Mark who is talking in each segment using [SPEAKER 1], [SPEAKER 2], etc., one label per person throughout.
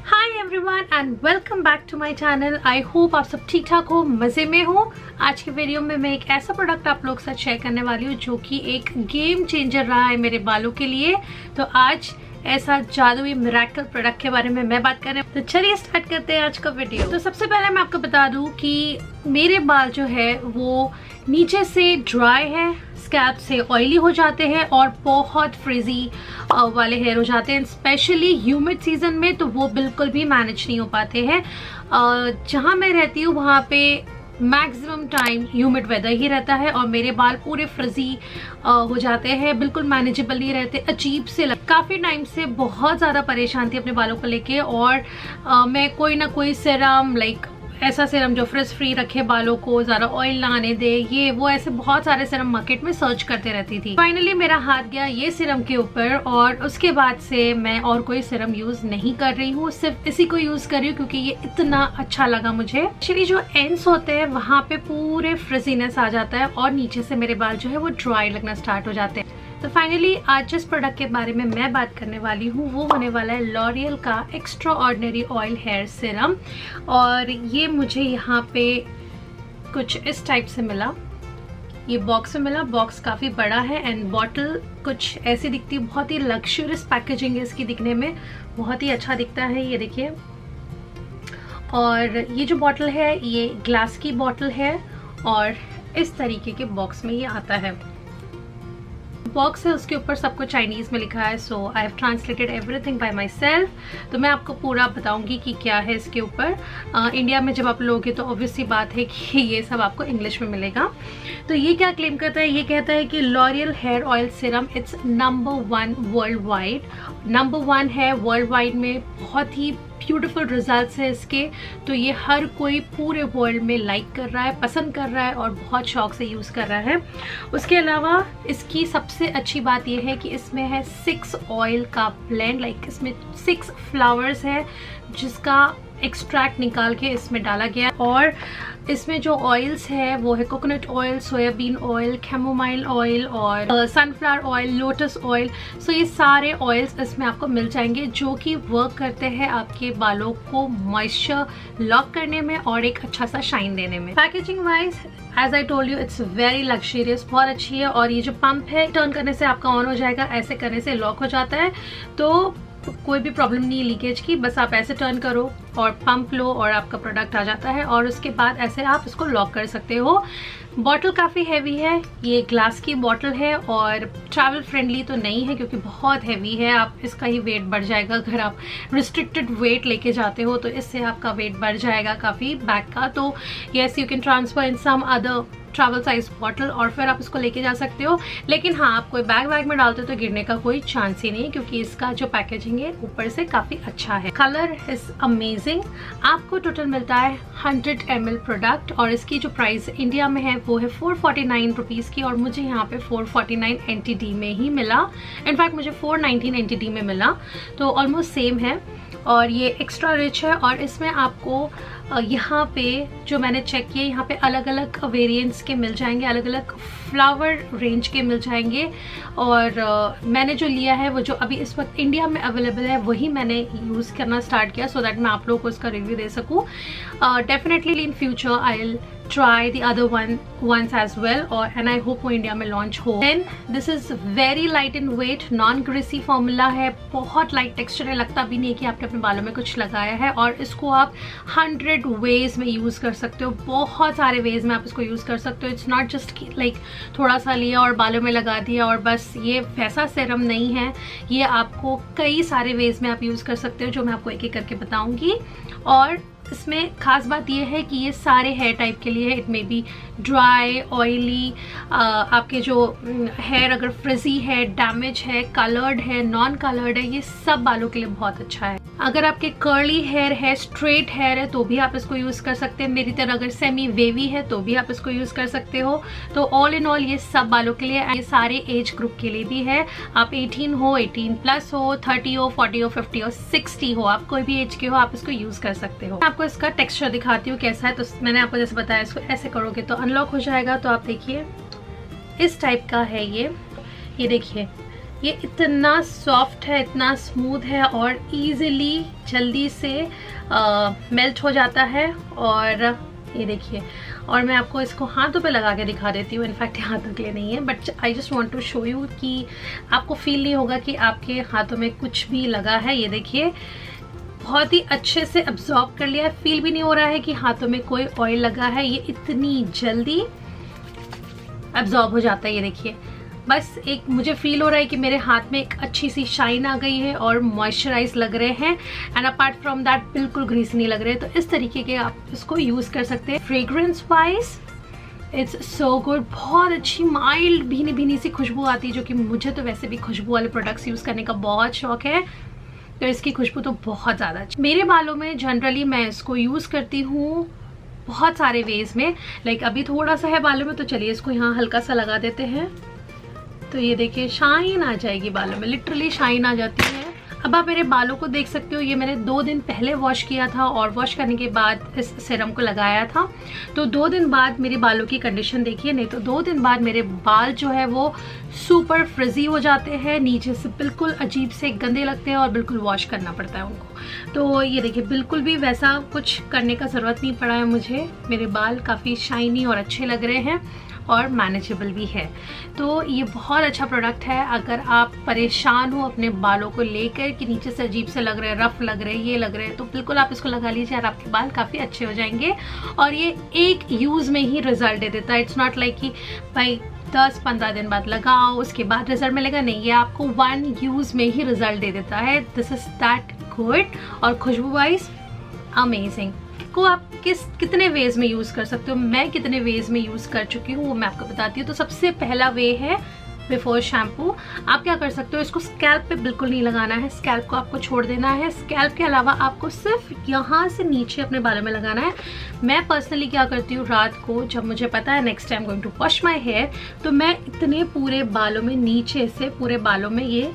[SPEAKER 1] Hi everyone and welcome back to my channel. I hope आप सब ठीक ठाक हो, मज़े में हो। आज की वीडियो में मैं एक ऐसा प्रोडक्ट आप लोग के साथ शेयर करने वाली हूँ जो कि एक गेम चेंजर रहा है मेरे बालों के लिए। तो आज ऐसा जादुई मिरेकल प्रोडक्ट के बारे में मैं बात कर रही हूँ। तो चलिए स्टार्ट करते हैं आज का वीडियो। तो सबसे पहले मैं आपको बता दूं कि मेरे बाल जो है वो नीचे से ड्राई है, स्कैल्प से ऑयली हो जाते हैं और बहुत फ्रिजी वाले हेयर हो जाते हैं। स्पेशली ह्यूमिड सीजन में तो वो बिल्कुल भी मैनेज नहीं हो पाते हैं। जहाँ मैं रहती हूँ वहाँ पे मैक्सिमम टाइम ह्यूमिड वेदर ही रहता है और मेरे बाल पूरे फ्रिजी हो जाते हैं, बिल्कुल मैनेजेबल नहीं रहते, अजीब से काफ़ी टाइम से बहुत ज़्यादा परेशान थी अपने बालों को लेके। और मैं कोई ना कोई सीरम ऐसा सीरम जो फ्रिज फ्री रखे, बालों को ज़्यादा ऑयल ना आने दे, ये वो ऐसे बहुत सारे सीरम मार्केट में सर्च करते रहती थी। फाइनली मेरा हाथ गया ये सीरम के ऊपर और उसके बाद से मैं और कोई सीरम यूज़ नहीं कर रही हूँ, सिर्फ इसी को यूज़ कर रही हूँ क्योंकि ये इतना अच्छा लगा मुझे। एक्चुअली जो एंड्स होते हैं वहाँ पे पूरे फ्रिजीनेस आ जाता है और नीचे से मेरे बाल जो है वो ड्राई लगना स्टार्ट हो जाते हैं। तो फाइनली आज जिस प्रोडक्ट के बारे में मैं बात करने वाली हूँ वो होने वाला है लॉरियल का extraordinary oil hair serum. और ये मुझे यहाँ पे कुछ इस टाइप से मिला, ये बॉक्स में मिला। बॉक्स काफ़ी बड़ा है एंड बॉटल कुछ ऐसी दिखती है, बहुत ही लग्जरियस पैकेजिंग है इसकी, दिखने में बहुत ही अच्छा दिखता है, ये देखिए। और ये जो बॉटल है ये ग्लास की बॉटल है और इस तरीके के बॉक्स में ये आता है। बॉक्स है उसके ऊपर सब कुछ चाइनीज में लिखा है, so I have translated everything by myself. तो मैं आपको पूरा बताऊंगी कि क्या है इसके ऊपर। इंडिया में जब आप लोगे तो ऑब्वियसली बात है कि ये सब आपको इंग्लिश में मिलेगा। तो ये क्या क्लेम करता है, ये कहता है कि L'Oreal hair oil serum it's number 1 world wide. Number 1 है वर्ल्ड वाइड में, बहुत ही ब्यूटीफुल रिजल्ट्स है इसके। तो ये हर कोई पूरे वर्ल्ड में लाइक कर रहा है, पसंद कर रहा है और बहुत शौक से यूज़ कर रहा है। उसके अलावा इसकी सबसे अच्छी बात यह है कि इसमें है 6 ऑयल का ब्लेंड, इसमें 6 फ्लावर्स है जिसका एक्सट्रैक्ट निकाल के इसमें डाला गया। और इसमें जो ऑयल्स है वो है coconut oil, soybean oil, chamomile oil और सनफ्लावर ऑयल, लोटस ऑयल। सो ये सारे ऑयल्स इसमें आपको मिल जाएंगे जो कि वर्क करते हैं आपके बालों को मॉइस्चर लॉक करने में और एक अच्छा सा शाइन देने में। Packaging wise as I told you it's very luxurious, बहुत अच्छी है। और ये जो पंप है टर्न करने से आपका ऑन हो जाएगा, ऐसे करने से लॉक हो जाता है। तो कोई भी प्रॉब्लम नहीं है लीकेज की, बस आप ऐसे टर्न करो और पंप लो और आपका प्रोडक्ट आ जाता है। और उसके बाद ऐसे आप इसको लॉक कर सकते हो। बॉटल काफ़ी हैवी है, ये ग्लास की बॉटल है और ट्रैवल फ्रेंडली तो नहीं है क्योंकि बहुत हैवी है। आप इसका ही वेट बढ़ जाएगा, अगर आप रिस्ट्रिक्टेड वेट लेके जाते हो तो इससे आपका वेट बढ़ जाएगा काफ़ी बैग का। तो yes, you can transfer in some other travel size bottle और फिर आप इसको लेके जा सकते हो। लेकिन हाँ, आप कोई बैग में डालते हो तो गिरने का कोई चांस ही नहीं है क्योंकि इसका जो पैकेजिंग है ऊपर से काफ़ी अच्छा है। Colour is amazing. आपको टोटल मिलता है 100 ml प्रोडक्ट और इसकी जो प्राइस इंडिया में है वो है 449 रुपीज़ की और मुझे यहाँ पे 449 NTD में ही मिला। इनफैक्ट मुझे 419 NTD में मिला, तो ऑलमोस्ट सेम है। और ये एक्स्ट्रा रिच है और इसमें आपको यहाँ पे जो मैंने चेक किया, यहाँ पे अलग अलग वेरिएंट्स के मिल जाएंगे, अलग अलग फ्लावर रेंज के मिल जाएंगे। और मैंने जो लिया है वो जो अभी इस वक्त इंडिया में अवेलेबल है वही मैंने यूज़ करना स्टार्ट किया सो दैट मैं आप लोगों को इसका रिव्यू दे सकूँ। Definitely in future I will try the other ones as well and I hope वो इंडिया में लॉन्च हो। Then this is very light in weight, non greasy formula है, बहुत लाइट टेक्सचर है, लगता भी नहीं कि आपने अपने बालों में कुछ लगाया है। और इसको आप 100 वेज में यूज़ कर सकते हो, बहुत सारे वेज में आप इसको यूज़ कर सकते हो। इट्स नॉट जस्ट थोड़ा सा लिया और बालों में लगा दिया और बस, ये वैसा सीरम नहीं है। ये आपको कई सारे वेज में आप यूज़ कर सकते हो जो मैं आपको एक एक करके बताऊँगी। और इसमें खास बात यह है कि ये सारे हेयर टाइप के लिए है। It may be dry, oily, आपके जो हेयर अगर फ्रिजी है, डैमेज है, कलर्ड है, नॉन कलर्ड है, ये सब बालों के लिए बहुत अच्छा है। अगर आपके कर्ली हेयर है, स्ट्रेट हेयर है तो भी आप इसको यूज़ कर सकते हैं। मेरी तरह अगर सेमी वेवी है तो भी आप इसको यूज़ कर सकते हो। तो ऑल इन ऑल ये सब बालों के लिए, ये सारे एज ग्रुप के लिए भी है। आप 18 हो, 18+ हो, 30 हो, 40 हो, 50 हो, 60 हो, आप कोई भी एज के हो, आप इसको यूज़ कर सकते हो। आपको इसका टेक्सचर दिखाती हूँ कैसा है। तो मैंने आपको जैसे बताया, इसको ऐसे करोगे तो अनलॉक हो जाएगा। तो आप देखिए इस टाइप का है ये देखिए, ये इतना सॉफ्ट है, इतना स्मूथ है और इजीली जल्दी से मेल्ट हो जाता है। और ये देखिए, और मैं आपको इसको हाथों पे लगा के दिखा देती हूँ। इनफैक्ट हाथों के लिए नहीं है, but I just want to show you कि आपको फील नहीं होगा कि आपके हाथों में कुछ भी लगा है। ये देखिए, बहुत ही अच्छे से अब्जॉर्ब कर लिया है, फील भी नहीं हो रहा है कि हाथों में कोई ऑयल लगा है। ये इतनी जल्दी अब्जॉर्ब हो जाता है। ये देखिए, बस एक मुझे फील हो रहा है कि मेरे हाथ में एक अच्छी सी शाइन आ गई है और मॉइस्चराइज लग रहे हैं, एंड अपार्ट फ्रॉम दैट बिल्कुल ग्रीस नहीं लग रहे। तो इस तरीके के आप इसको यूज कर सकते हैं। Fragrance wise it's so good, बहुत अच्छी माइल्ड भीनी भीनी सी खुशबू आती है, जो कि मुझे तो वैसे भी खुशबू वाले प्रोडक्ट्स यूज करने का बहुत शौक है। तो इसकी खुशबू तो बहुत ज़्यादा अच्छी। मेरे बालों में जनरली मैं इसको यूज़ करती हूँ बहुत सारे वेज में। लाइक अभी थोड़ा सा है बालों में, तो चलिए इसको यहाँ हल्का सा लगा देते हैं। तो ये देखिए, शाइन आ जाएगी बालों में, लिटरली शाइन आ जाती है। अब आप मेरे बालों को देख सकते हो, ये मैंने 2 दिन पहले वॉश किया था और वॉश करने के बाद इस सीरम को लगाया था। तो 2 दिन बाद मेरे बालों की कंडीशन देखिए, नहीं तो 2 दिन बाद मेरे बाल जो है वो सुपर फ्रिजी हो जाते हैं, नीचे से बिल्कुल अजीब से गंदे लगते हैं और बिल्कुल वॉश करना पड़ता है उनको। तो ये देखिए, बिल्कुल भी वैसा कुछ करने का ज़रूरत नहीं पड़ा है मुझे। मेरे बाल काफ़ी शाइनी और अच्छे लग रहे हैं और मैनेजेबल भी है। तो ये बहुत अच्छा प्रोडक्ट है। अगर आप परेशान हो अपने बालों को लेकर कि नीचे से अजीब से लग रहे हैं, रफ लग रहे हैं, ये लग रहे हैं, तो बिल्कुल आप इसको लगा लीजिए और आपके बाल काफ़ी अच्छे हो जाएंगे। और ये एक यूज़ में ही रिजल्ट दे देता है। इट्स नॉट लाइक कि भाई 10-15 दिन बाद लगाओ उसके बाद रिजल्ट मिलेगा, नहीं, ये आपको 1 यूज़ में ही रिजल्ट दे देता है। This is that good. और खुशबू वाइज अमेजिंग। को आप कितने वेज में यूज़ कर सकते हो, मैं कितने वेज में यूज़ कर चुकी हूँ वो मैं आपको बताती हूँ। तो सबसे पहला वे है बिफोर शैम्पू। आप क्या कर सकते हो, इसको स्कैल्प पे बिल्कुल नहीं लगाना है, स्कैल्प को आपको छोड़ देना है। स्कैल्प के अलावा आपको सिर्फ यहाँ से नीचे अपने बालों में लगाना है। मैं पर्सनली क्या करती हूँ, रात को जब मुझे पता है next time going to wash my hair, तो मैं इतने पूरे बालों में, नीचे से पूरे बालों में ये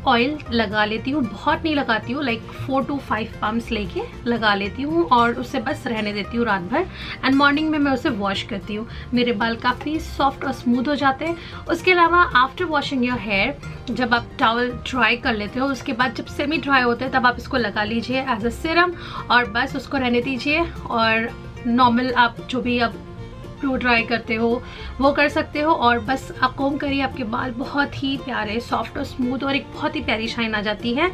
[SPEAKER 1] ऑयल लगा लेती हूँ। बहुत नहीं लगाती हूँ, लाइक 4 to 5 पम्प्स लेके लगा लेती हूँ और उसे बस रहने देती हूँ रात भर, एंड मॉर्निंग में मैं उसे वॉश करती हूँ। मेरे बाल काफ़ी सॉफ्ट और स्मूथ हो जाते हैं। उसके अलावा आफ्टर वॉशिंग योर हेयर, जब आप टॉवल ड्राई कर लेते हो, उसके बाद जब सेमी ड्राई होते हैं तब आप इसको लगा लीजिए एज अ सीरम और बस उसको रहने दीजिए। और नॉर्मल आप जो भी आप ब्लो ड्राई करते हो वो कर सकते हो, और बस आप कोम करिए, आपके बाल बहुत ही प्यारे, सॉफ्ट और स्मूथ और एक बहुत ही प्यारी शाइन आ जाती है।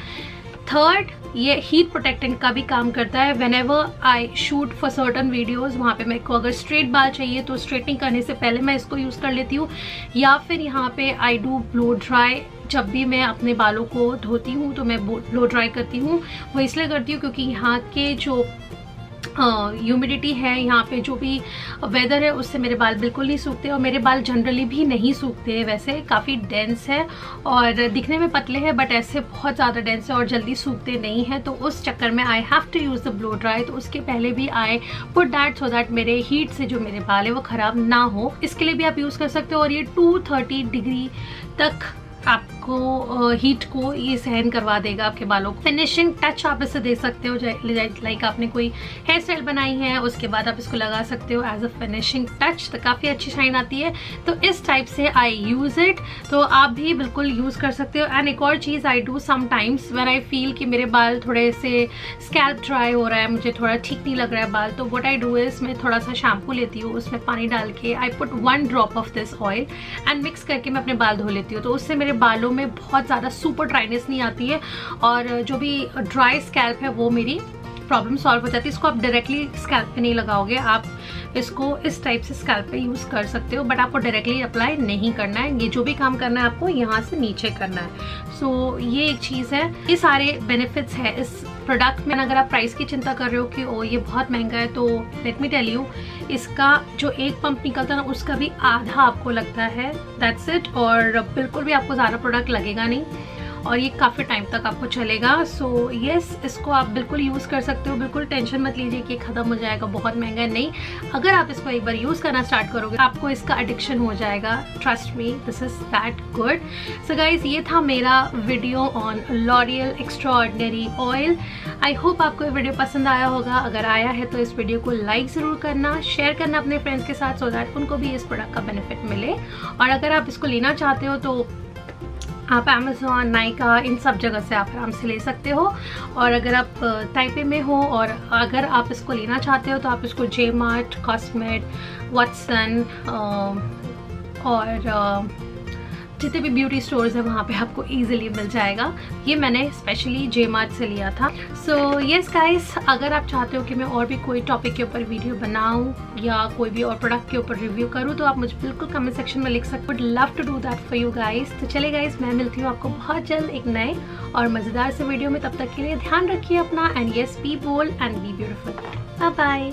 [SPEAKER 1] थर्ड, ये हीट प्रोटेक्टेंट का भी काम करता है। When ever I shoot for certain videos, वहाँ पे मेरे को अगर स्ट्रेट बाल चाहिए तो स्ट्रेटनिंग करने से पहले मैं इसको यूज़ कर लेती हूँ, या फिर यहाँ पे आई डू ब्लो ड्राई। जब भी मैं अपने बालों को धोती हूँ तो मैं ब्लो ड्राई करती हूँ। वो इसलिए करती हूँ क्योंकि यहाँ के जो ह्यूमिडिटी है, यहाँ पे जो भी वेदर है, उससे मेरे बाल बिल्कुल नहीं सूखते। और मेरे बाल जनरली भी नहीं सूखते हैं, वैसे काफ़ी डेंस है और दिखने में पतले हैं, बट ऐसे बहुत ज़्यादा डेंस है और जल्दी सूखते नहीं हैं। तो उस चक्कर में I have to use the blow dry. तो उसके पहले भी I put that so that मेरे हीट से जो मेरे बाल है वो ख़राब ना हो, इसके लिए भी आप यूज़ कर सकते हो। और ये 230 डिग्री तक आपको हीट को ये सहन करवा देगा आपके बालों को। फिनिशिंग टच आप इसे दे सकते हो, लाइक आपने कोई हेयर स्टाइल बनाई है उसके बाद आप इसको लगा सकते हो एज अ फिनिशिंग टच, तो काफ़ी अच्छी शाइन आती है। तो इस टाइप से आई यूज़ इट, तो आप भी बिल्कुल यूज़ कर सकते हो। एंड एक और चीज़ I do sometimes when I feel कि मेरे बाल थोड़े से स्कैल्प ड्राई हो रहा है, मुझे थोड़ा ठीक नहीं लग रहा है बाल, तो व्हाट आई डू इज़ मैं थोड़ा सा शैम्पू लेती हूँ, उसमें पानी डाल के I put 1 drop of this oil and mix करके मैं अपने बाल धो लेती हूँ। तो उससे मेरे बालों में बहुत ज़्यादा सुपर ड्राइनेस नहीं आती है और जो भी ड्राई स्कैल्प है वो मेरी प्रॉब्लम सॉल्व हो जाती है। इसको आप डायरेक्टली स्कैल्प पे नहीं लगाओगे, आप इसको इस टाइप से स्कैल्प पे यूज़ कर सकते हो, बट आपको डायरेक्टली अप्लाई नहीं करना है। ये जो भी काम करना है आपको यहाँ से नीचे करना है। सो ये एक चीज़ है। ये सारे बेनिफिट्स है इस प्रोडक्ट में। अगर आप प्राइस की चिंता कर रहे हो कि ओ ये बहुत महंगा है, तो लेट मी टेल यू, इसका जो एक पंप निकलता है ना उसका भी आधा आपको लगता है, दैट्स इट। और बिल्कुल भी आपको ज़्यादा प्रोडक्ट लगेगा नहीं और ये काफ़ी टाइम तक आपको चलेगा। सो येस, इसको आप बिल्कुल यूज़ कर सकते हो। बिल्कुल टेंशन मत लीजिए कि ख़त्म हो जाएगा, बहुत महंगा है, नहीं। अगर आप इसको एक बार यूज़ करना स्टार्ट करोगे आपको इसका एडिक्शन हो जाएगा, trust me, this is that good. So guys, ये था मेरा video on L'Oréal extraordinary oil. I hope आपको ये वीडियो पसंद आया होगा। अगर आया है तो इस वीडियो को लाइक ज़रूर करना, शेयर करना अपने फ्रेंड्स के साथ, सो दैट उनको भी इस प्रोडक्ट का बेनिफिट मिले। और अगर आप इसको लेना चाहते हो तो आप अमेज़ॉन, नाइका इन सब जगह से आप आराम से ले सकते हो। और अगर आप ताइपे में हो और अगर आप इसको लेना चाहते हो तो आप इसको जे मार्ट, कॉस्मेट, वॉटसन और जितने भी ब्यूटी स्टोर्स हैं वहाँ पे आपको इजीली मिल जाएगा। ये मैंने स्पेशली जे मार्ट से लिया था। सो यस गाइस, अगर आप चाहते हो कि मैं और भी कोई टॉपिक के ऊपर वीडियो बनाऊँ या कोई भी और प्रोडक्ट के ऊपर रिव्यू करूँ तो आप मुझे बिल्कुल कमेंट सेक्शन में लिख सकते हो। Love to do that for you guys. तो चले गाइस, मैं मिलती हूँ आपको बहुत जल्द एक नए और मज़ेदार से वीडियो में। तब तक के लिए ध्यान रखिए अपना, and yes, be bold and be beautiful. Bye bye.